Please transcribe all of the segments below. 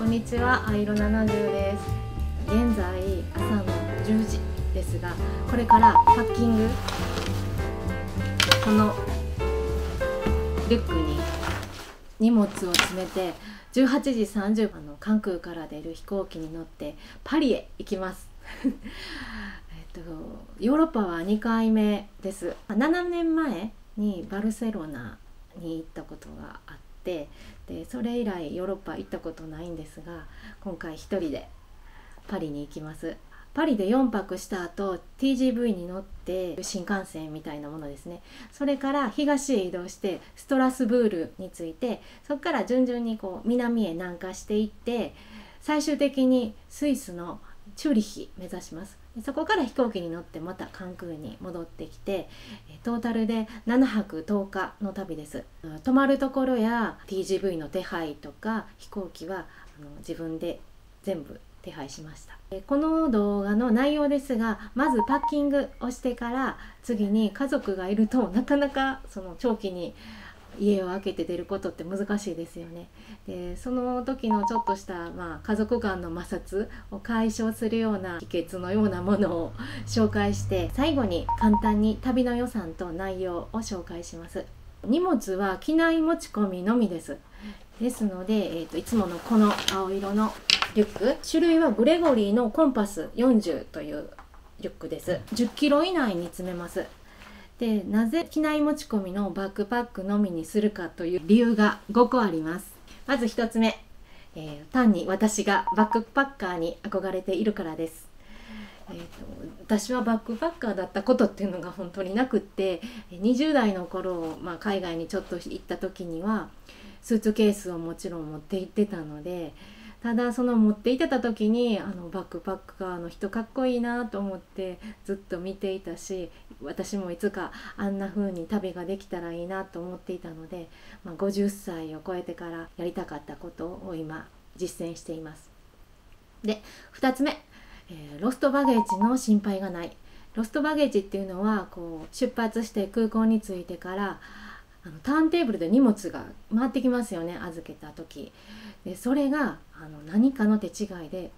んにちは、あいろ70です。現在朝の10時ですが、これからパッキング、このリュックに荷物を詰めて18時30分関空から出る飛行機に乗ってパリへ行きますヨーロッパは2回目です。7年前にバルセロナに行ったことがあって、でそれ以来ヨーロッパ行ったことないんですが、今回一人でパリに行きます。パリで4泊した後 TGV に乗って新幹線みたいなものですね。それから東へ移動してストラスブールに着いて、そこから順々に南へ南下していって、最終的にスイスのチューリッヒ目指します。そこから飛行機に乗ってまた関空に戻ってきて、トータルで7泊10日の旅です。泊まるところや TGV の手配とか飛行機は自分で全部手配しました。この動画の内容ですが、まずパッキングをしてから、次に家族がいるとなかなか長期に家を空けて出ることって難しいですよね。でその時のちょっとした、家族間の摩擦を解消するような秘訣のようなものを紹介して、最後に簡単に旅の予算と内容を紹介します。荷物は機内持ち込みのみです。ですので、いつものこの青色のリュック、種類はグレゴリーのコンパス40というリュックです。10キロ以内に詰めます。でなぜ機内持ち込みのバックパックのみにするかという理由が5個あります。まず1つ目、単に私がバックパッカーに憧れているからです。私はバックパッカーだったことっていうのが本当になくって、20代の頃、海外にちょっと行った時にはスーツケースをもちろん持って行ってたので、ただその持っていてた時にバックパッカーの人かっこいいなと思ってずっと見ていたし、私もいつかあんな風に旅ができたらいいなと思っていたので、50歳を超えてからやりたかったことを今実践しています。で2つ目、ロストバゲージの心配がない。ロストバゲージっていうのは出発して空港に着いてからターンテーブルで荷物が回ってきますよね、預けた時で。それが何かの手違いで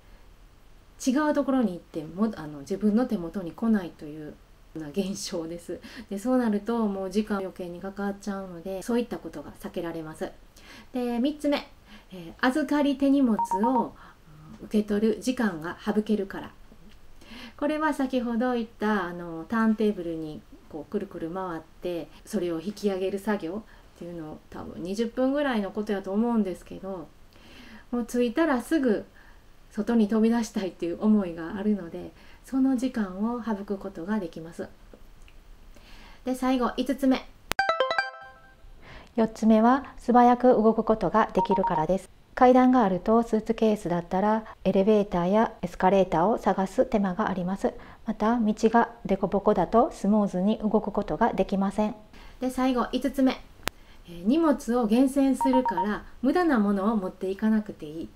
違うところに行っても自分の手元に来ないという現象です。でそうなるともう時間余計にかかっちゃうので、そういったことが避けられます。で3つ目、預かり手荷物を受け取る時間が省けるから。これは先ほど言ったターンテーブルにくるくる回ってそれを引き上げる作業っていうのを多分20分ぐらいのことやと思うんですけど、もう着いたらすぐ外に飛び出したいっていう思いがあるので、その時間を省くことができます。で最後5つ目、4つ目は素早く動くことができるからです。階段があるとスーツケースだったらエレベーターやエスカレーターを探す手間があります。また道が凸凹だとスムーズに動くことができません。で最後5つ目、荷物を厳選するから無駄なものを持っていかなくていい。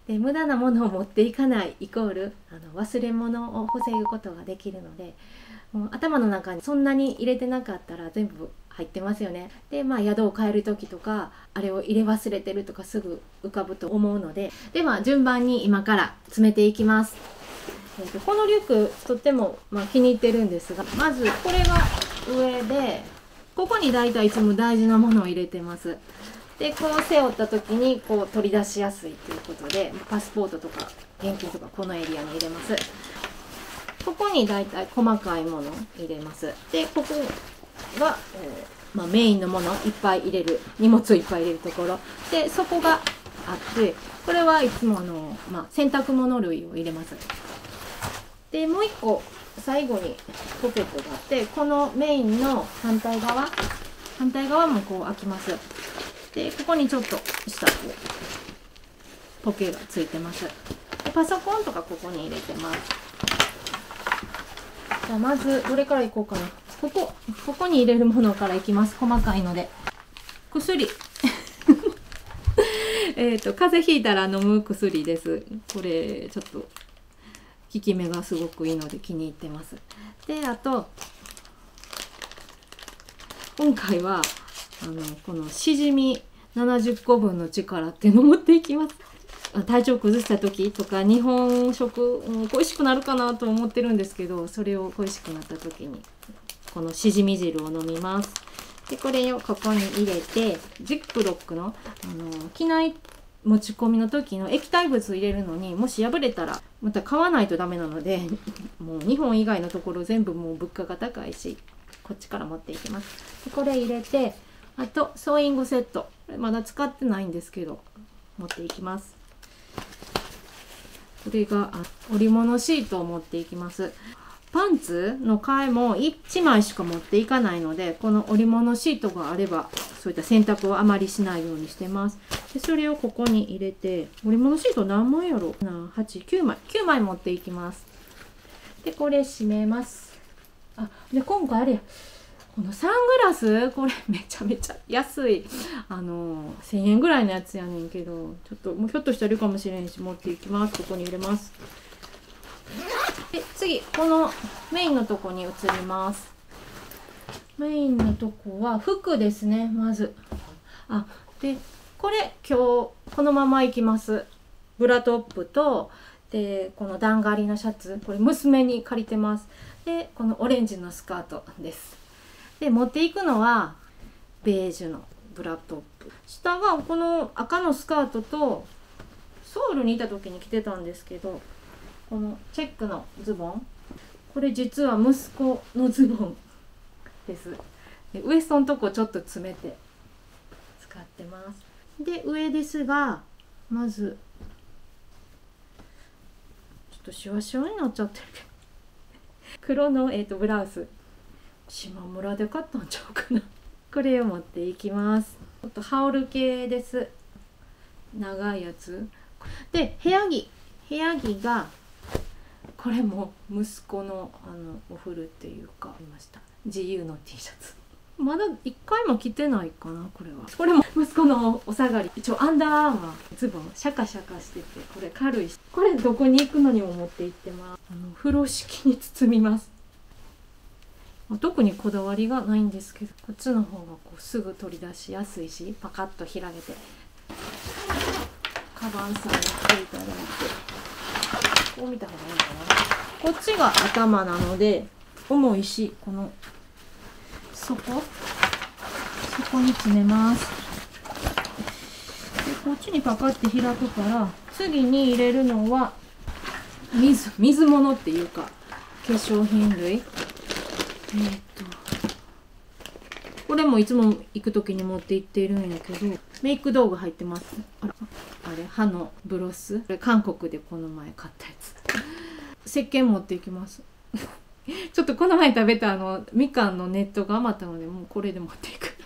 で無駄なものを持っていかないイコール忘れ物を防ぐことができるので、もう頭の中にそんなに入れてなかったら全部入ってますよね。で宿を変える時とかあれを入れ忘れてるとかすぐ浮かぶと思うので、では順番に今から詰めていきます。このリュックとっても気に入ってるんですが、まずこれが上で、ここにだいたいいつも大事なものを入れてます。で背負った時に取り出しやすいということで、パスポートとか現金とかこのエリアに入れます。ここにだいたい細かいものを入れます。でここが、メインのものいっぱい入れる、荷物をいっぱい入れるところで、そこがあって、これはいつも洗濯物類を入れます。でもう一個最後にポケットがあって、このメインの反対側も開きます。でここにちょっとしたポケがついてます。でパソコンとかここに入れてます。じゃあまずどれからいこうかな。ここに入れるものからいきます。細かいので薬風邪ひいたら飲む薬です。これちょっと効き目がすごくいいので気に入ってます。であと今回はこのしじみ70個分の力っていうのを持っていきます。体調崩した時とか日本食、恋しくなるかなと思ってるんですけど、それを恋しくなった時にこのしじみ汁を飲みます。でこれをここに入れて、ジップロックの、機内持ち込みの時の液体物入れるのにもし破れたらまた買わないとダメなので、もう日本以外のところ全部もう物価が高いし、こっちから持っていきます。でこれ入れて、あとソーイングセット、これまだ使ってないんですけど持っていきます。これが織物シートを持っていきます。パンツの替えも1枚しか持っていかないので、この織物シートがあればそういった洗濯をあまりしないようにしてます。でそれをここに入れて、織物シート何枚やろ、7、8、9枚9枚持っていきます。でこれ閉めます。で今回あれ、このサングラス、これめちゃめちゃ安い1000円ぐらいのやつやねんけど、ちょっともうひょっとしたらいるかもしれんし持っていきます。ここに入れます。で次このメインのとこに移ります。メインのとこは服ですね。まずでこれ今日このままいきます。ブラトップとでこの段狩りのシャツ、これ娘に借りてます。でこのオレンジのスカートです。で持っていくのはベージュのブラトップ、下がこの赤のスカートとソウルにいた時に着てたんですけど、このチェックのズボン、これ実は息子のズボンです。でウエストのとこちょっと詰めて使ってます。で上ですが、まずちょっとシワシワになっちゃってるけど黒の、ブラウス、島村で買ったんちゃうかなこれを持っていきます。ちょっと羽織る系です。長いやつで、部屋着がこれも息子のお風呂っていうか見ました、自由の T シャツ、まだ1回も着てないかな。これも息子のお下がり、一応アンダーアーマーズボンシャカシャカしてて、これ軽いし、これどこに行くのにも持って行ってます。風呂敷に包みます。特にこだわりがないんですけど、こっちの方がこうすぐ取り出しやすいし、パカッと開けてカバンさんにしていただいて、こう見た方がいいのかな。こっちが頭なので重いし、このそこに詰めます。でこっちにパカッて開くから、次に入れるのは水物っていうか化粧品類、これもいつも行く時に持って行っているんやけど、メイク道具入ってます。あれ歯のブロス、これ韓国でこの前買ったやつ。石鹸持っていきますちょっとこの前食べたみかんのネットが余ったので、もうこれで持っていく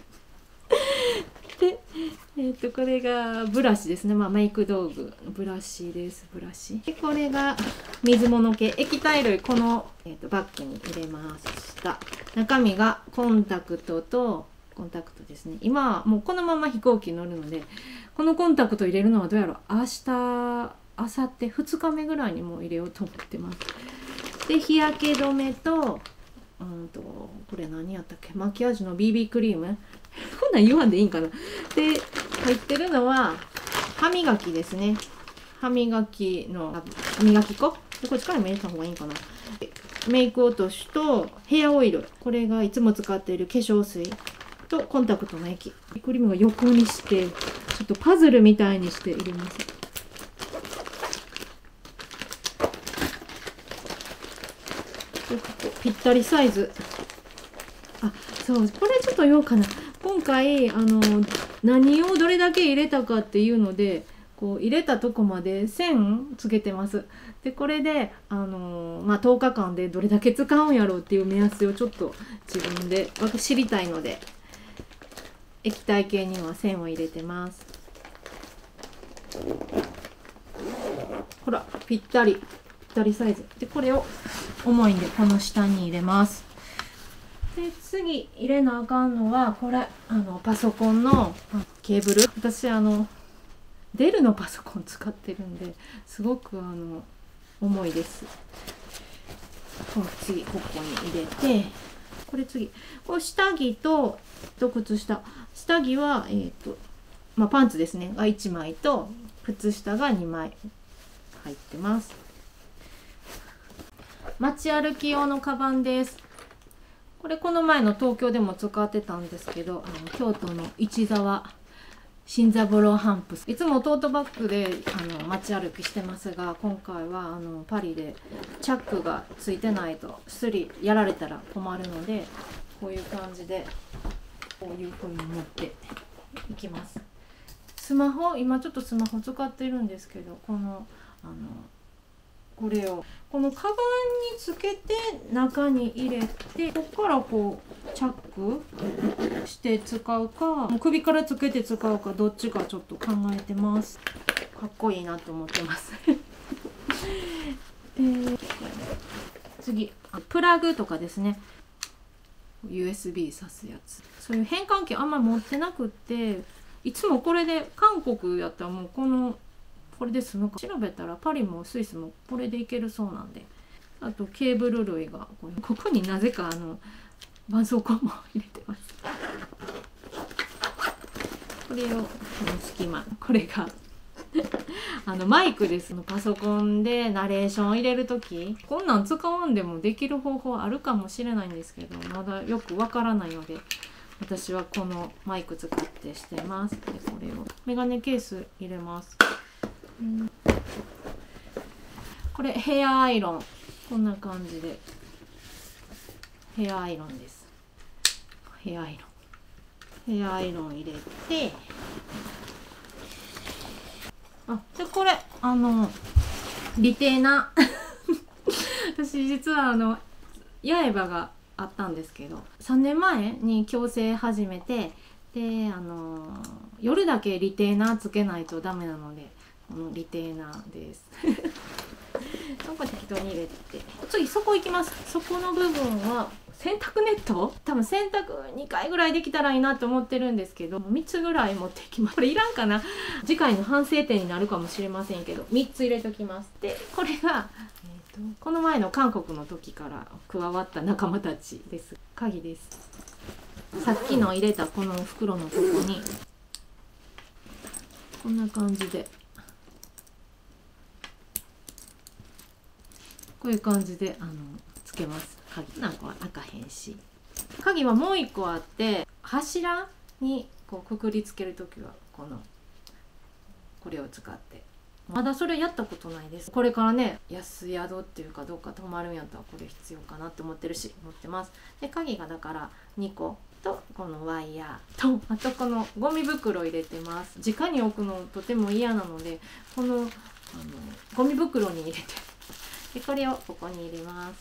でこれがブラシですね。メイク道具ブラシです。ブラシで、これが水物系液体類、この、バッグに入れました。中身がコンタクトですね。今はもうこのまま飛行機に乗るので、このコンタクト入れるのはどうやろう、明日明後日2日目ぐらいにもう入れようと思ってます。で日焼け止めとこれ何やったっけ、マキアージュの BB クリームこんなん言わんでいいんかな。で入ってるのは歯磨きですね。歯磨き粉で、こっちからも入れた方がいいんかな。メイク落としとヘアオイル、これがいつも使っている化粧水とコンタクトの液、クリームが横にしてちょっとパズルみたいにして入れます。ぴったりサイズ。そう、これちょっと言おうかな。今回何をどれだけ入れたかっていうので、こう入れたとこまで線つけてます。でこれで10日間でどれだけ使うんやろうっていう目安をちょっと自分で知りたいので、液体系には線を入れてます。ほらぴったりサイズで、これを重いんでこの下に入れます。で次入れなあかんのはこれパソコンのケーブル。私デルのパソコン使ってるんですごく重いです。次ここに入れて、これ下着と靴下はパンツですねが1枚と靴下が2枚入ってます。街歩き用のカバンです。これこの前の東京でも使ってたんですけど、京都の市沢新三郎ハンプス、いつもトートバッグで街歩きしてますが、今回はパリでチャックがついてないとすりやられたら困るので、こういう感じでこういう風に持っていきます。スマホ、今ちょっとスマホ使ってるんですけど、これをこのカバンにつけて中に入れて、ここからこうチャックして使うか、もう首からつけて使うか、どっちかちょっと考えてます。かっこいいなと思ってます次、プラグとかですね。USB 挿すやつ、そういう変換器あんまり持ってなくって、いつもこれで、韓国やったらもうこれで済むか、調べたらパリもスイスもこれでいけるそうなんで。あとケーブル類がここになぜか絆創膏も入れてます。これをこの隙間、これがマイクです。パソコンでナレーションを入れる時、こんなん使わんでもできる方法あるかもしれないんですけど、まだよくわからないので、私はこのマイク使ってしてます。でこれをメガネケース入れます。これヘアアイロン、こんな感じでヘアアイロンです。ヘアアイロン入れて、でこれリテーナ私実は八重歯があったんですけど、3年前に矯正始めて、で夜だけリテーナーつけないとダメなので、このリテーナーですなんか適当に入れて、次そこ行きます。そこの部分は洗濯ネット、多分洗濯2回ぐらいできたらいいなと思ってるんですけど、3つぐらい持っていきます。これいらんかな、次回の反省点になるかもしれませんけど、3つ入れときます。でこれが、この前の韓国の時から加わった仲間たちです。鍵です。さっきの入れたこの袋のとこにこんな感じで、こういう感じでつけます。鍵なんかは開かへんし、鍵はもう1個あって、柱にこうくくりつけるときはこれを使って、まだそれやったことないです。これからね、安宿っていうかどっか泊まるんやったらこれ必要かなって思ってるし、持ってます。で鍵がだから2個と、このワイヤーと、あとこのゴミ袋入れてます。直に置くのとても嫌なので、このゴミ袋に入れて、でこれをここに入れます。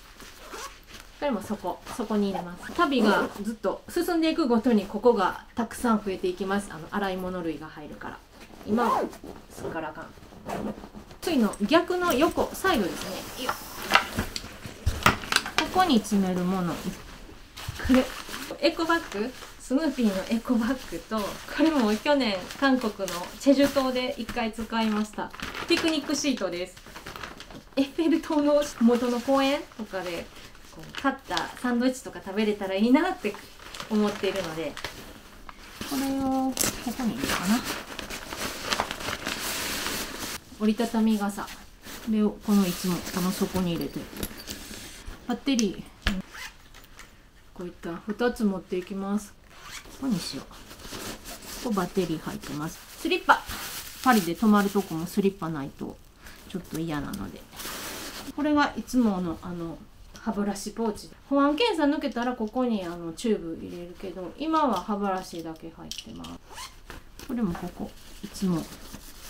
これもそこに入れます。旅がずっと進んでいくごとにここがたくさん増えていきます。洗い物類が入るから。今はすっからかん。次の逆の横サイドですね。ここに詰めるもの、これエコバッグ、スヌーピーのエコバッグと、これも去年韓国のチェジュ島で1回使いましたピクニックシートです。エッフェル塔の元の公園とかで買ったサンドイッチとか食べれたらいいなって思っているので、これをここに入れるかな。折りたたみ傘、これをいつもこの底に入れて、バッテリーこういった2つ持っていきます。ここにしよう。ここバッテリー入ってます。スリッパ、パリで泊まるとこもスリッパないとちょっと嫌なので、これがいつもの歯ブラシポーチ。保安検査抜けたらここにチューブ入れるけど、今は歯ブラシだけ入ってます。これもここいつも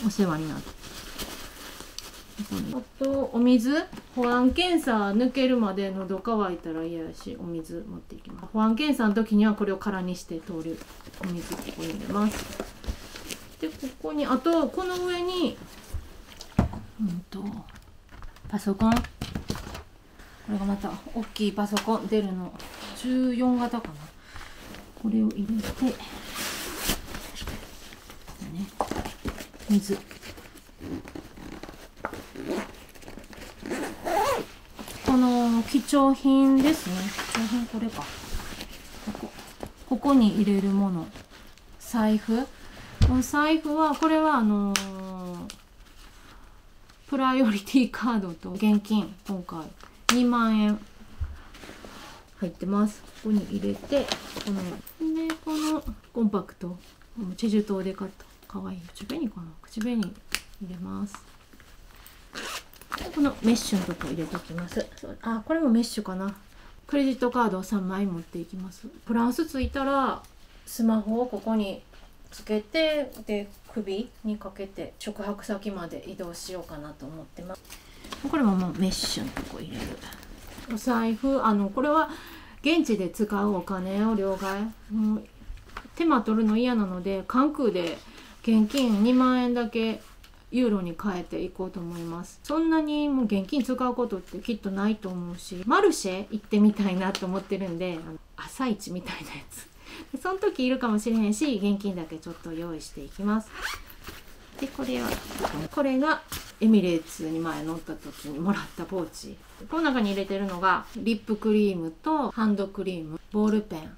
お世話になって、あとお水、保安検査抜けるまで喉乾いたら嫌やし、お水持っていきます。保安検査の時にはこれを空にして通るお水ここに入れます。でここに、あとこの上にパソコン、これがまた大きいパソコン、デルの14型かな。これを入れて、ね、水、この貴重品ですね。貴重品、これか。ここに入れるもの、財布。この財布はこれはプライオリティカードと現金今回2万円入ってます。ここに入れて、このコンパクトチェジュ島で買ったかわいい口紅かな、口紅入れます。このメッシュのとこ入れときます。あ、これもメッシュかな。クレジットカードを3枚持っていきます。フランス着いたらスマホをここにつけて、で首にかけて宿泊先まで移動しようかなと思ってます。これももうメッシュのとこ入れる。お財布、これは現地で使うお金を両替、手間取るの嫌なので関空で現金2万円だけユーロに変えていこうと思います。そんなにもう現金使うことってきっとないと思うし、マルシェ行ってみたいなと思ってるんで、朝市みたいなやつでその時いるかもしれへんし、現金だけちょっと用意していきます。でこれがエミレーツに前乗った時にもらったポーチ。この中に入れてるのがリップクリームとハンドクリーム、ボールペン、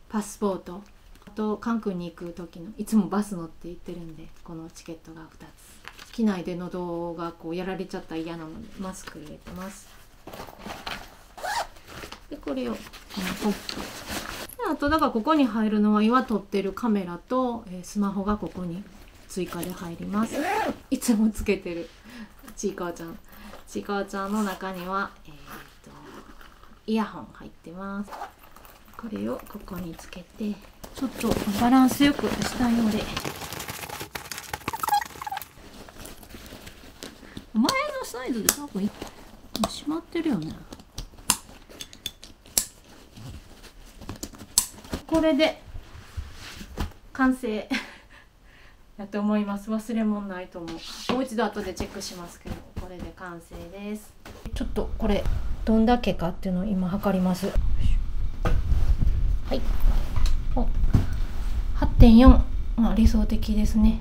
パスポート、あと関空に行く時のいつもバス乗って行ってるんで、このチケットが2つ。機内で喉がこうやられちゃったら嫌なのでマスク入れてます。でこれをあとだからここに入るのは今撮ってるカメラと、スマホがここに追加で入ります。いつもつけてるちいかわちゃん。ちいかわちゃんの中には、イヤホン入ってます。これをここにつけてちょっとバランスよくしたいので、前のサイズで多分閉まってるよね。これで完成やと思います。忘れ物ないと思う。もう一度後でチェックしますけど、これで完成です。ちょっとこれどんだけかっていうのを今測ります。はい、8.4、理想的ですね。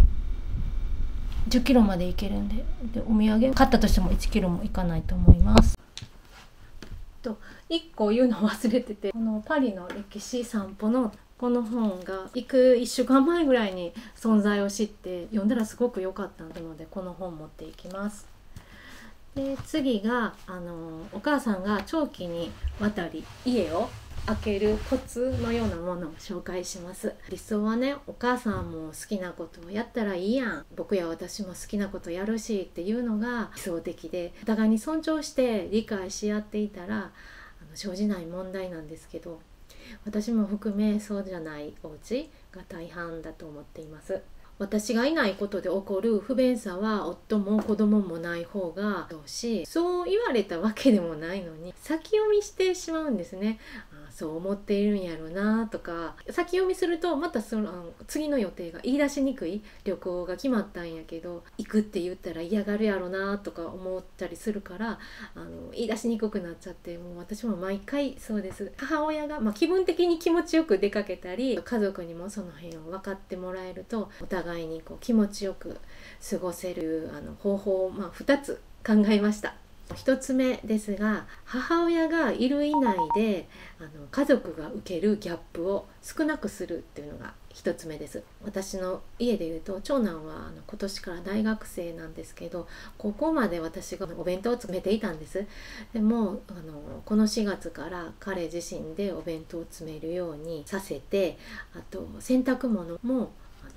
10キロまでいけるんで、お土産買ったとしても1キロもいかないと思います。1個言うの忘れてて、このパリの歴史散歩のこの本が行く1週間前ぐらいに存在を知って読んだらすごく良かったので、この本持っていきます。で次がお母さんが長期にわたり家を開けるコツのようなものを紹介します。理想はね、お母さんも好きなことをやったらいいやん、僕や私も好きなことやるしっていうのが理想的で、お互いに尊重して理解し合っていたら生じない問題なんですけど、私も含めそうじゃないお家が大半だと思っています。私がいないことで起こる不便さは夫も子供もない方がどうし、そう言われたわけでもないのに先読みしてしまうんですね。そう思っているんやろなとか、先読みするとまたその次の予定が言い出しにくい。旅行が決まったんやけど行くって言ったら嫌がるやろなとか思ったりするから、言い出しにくくなっちゃって、もう私も毎回そうです。母親が、気分的に気持ちよく出かけたり、家族にもその辺を分かってもらえるとお互いにこう気持ちよく過ごせる方法を2つ考えました。1つ目ですが、母親がいる以内で家族が受けるギャップを少なくするっていうのが1つ目です。私の家でいうと長男は今年から大学生なんですけど、ここまで私がお弁当を詰めていたんです。でもこの4月から彼自身でお弁当を詰めるようにさせて、あと洗濯物も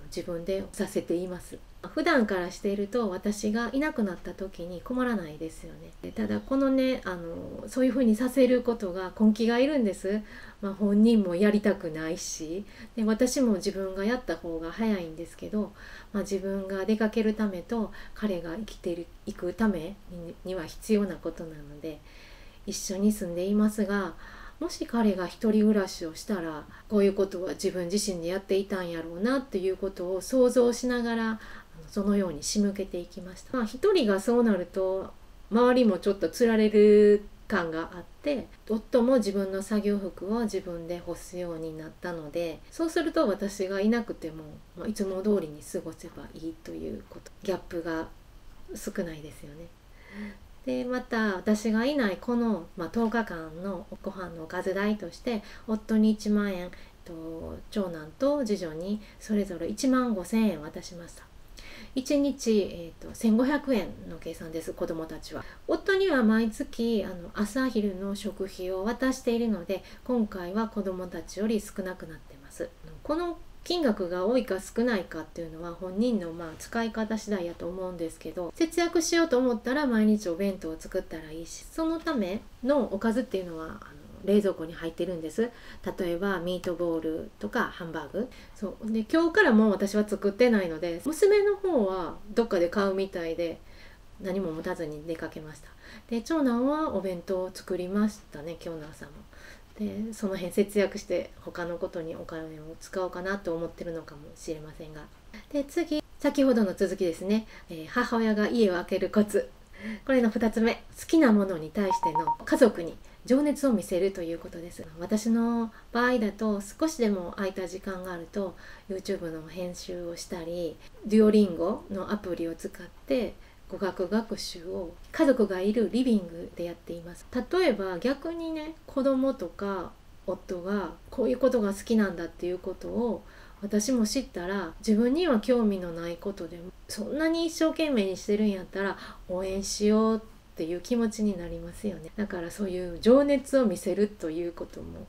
自分でさせています。普段からしていると私がいなくなった時に困らないですよね。ただこのねそういう風にさせることが根気がいるんです。本人もやりたくないし、で私も自分がやった方が早いんですけど、自分が出かけるためと彼が生きていくためには必要なことなので一緒に住んでいますが、もし彼が一人暮らしをしたらこういうことは自分自身でやっていたんやろうなっていうことを想像しながらそのように仕向けていきました。一人がそうなると周りもちょっとつられる感があって、夫も自分の作業服を自分で干すようになったので、そうすると私がいなくてもいつも通りに過ごせばいいということ、ギャップが少ないですよね。でまた私がいないこの、10日間のご飯のおかず代として夫に1万円、長男と次女にそれぞれ1万5,000円渡しました。1日、1500円の計算です。子どもたちは。夫には毎月朝昼の食費を渡しているので、今回は子どもたちより少なくなってます。この金額が多いか少ないかっていうのは本人の使い方次第やと思うんですけど、節約しようと思ったら毎日お弁当を作ったらいいし、そのためのおかずっていうのは冷蔵庫に入ってるんです。例えばミートボールとかハンバーグ。そうで、今日からもう私は作ってないので、娘の方はどっかで買うみたいで何も持たずに出かけました。で、長男はお弁当を作りましたね、今日の朝も。で、その辺節約して他のことにお金を使おうかなと思ってるのかもしれませんが。で、次、先ほどの続きですね、母親が家を空けるコツ。これの2つ目、好きなものに対しての家族に情熱を見せるということです。私の場合だと少しでも空いた時間があると YouTube の編集をしたり、デュオリンゴのアプリを使って語学学習を家族がいるリビングでやっています。例えば逆にね、子供とか夫がこういうことが好きなんだっていうことを私も知ったら、自分には興味のないことでもそんなに一生懸命にしてるんやったら応援しようっていう気持ちになりますよね。だからそういう情熱を見せるということも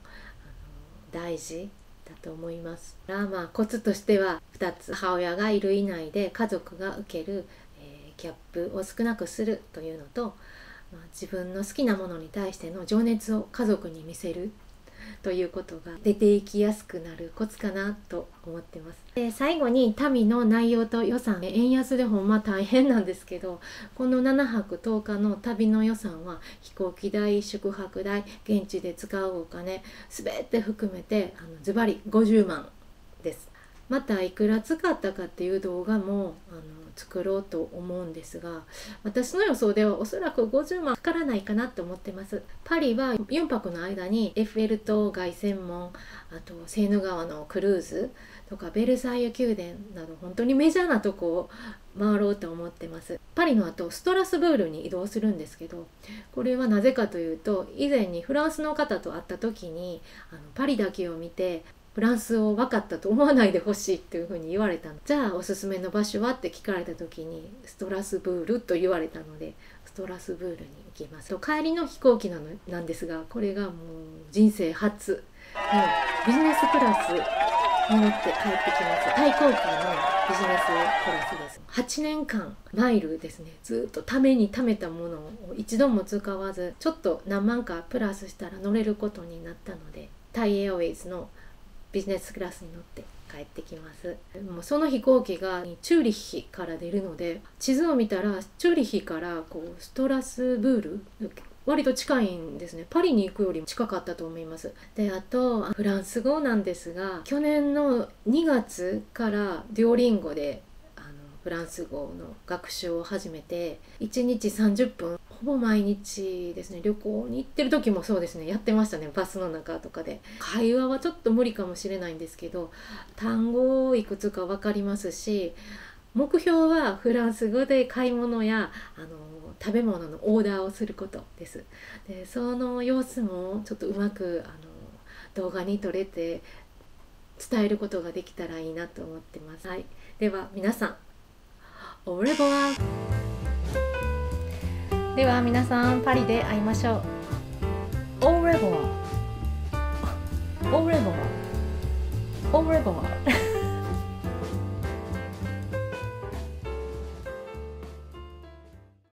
大事だと思います。コツとしては2つ。母親がいる以内で家族が受けるギャップを少なくするというのと、自分の好きなものに対しての情熱を家族に見せるということが出ていきやすくなるコツかなと思ってます。で、最後に旅の内容と予算。円安でほんま大変なんですけど、この7泊10日の旅の予算は飛行機代、宿泊代、現地で使うお金全て含めてズバリ50万です。またいくら使ったかっていう動画も作ろうと思うんですが、私の予想ではおそらく50万かからないかなと思ってます。パリは4泊の間にエッフェル塔、凱旋門、あとセーヌ川のクルーズとかベルサイユ宮殿など本当にメジャーなとこを回ろうと思ってます。パリの後ストラスブールに移動するんですけど、これはなぜかというと、以前にフランスの方と会った時にパリだけを見てフランスを分かったと思わないでほしいっていうふうに言われたの。じゃあおすすめの場所はって聞かれた時にストラスブールと言われたので、ストラスブールに行きます。帰りの飛行機なんですが、これがもう人生初のビジネスクラスに乗って帰ってきます。タイ航空のビジネスクラスです。8年間マイルですね、ずっとために貯めたものを一度も使わず、ちょっと何万かプラスしたら乗れることになったので、タイエアウェイズのビジネスクラスに乗って帰ってきます。もうその飛行機がチューリッヒから出るので、地図を見たらチューリッヒからストラスブール割と近いんですね。パリに行くよりも近かったと思います。で、あとフランス語なんですが、去年の2月からデュオリンゴでフランス語の学習を始めて、1日30分ほぼ毎日ですね、旅行に行ってる時もそうですね、やってましたね。バスの中とかで。会話はちょっと無理かもしれないんですけど、単語いくつか分かりますし、目標はフランス語で買い物や食べ物のオーダーをすることです。で、その様子もちょっとうまく動画に撮れて伝えることができたらいいなと思ってます。はい、では皆さん、オレボワ。では皆さん、パリで会いましょう。オレボワ。オレボワ。オレボワ。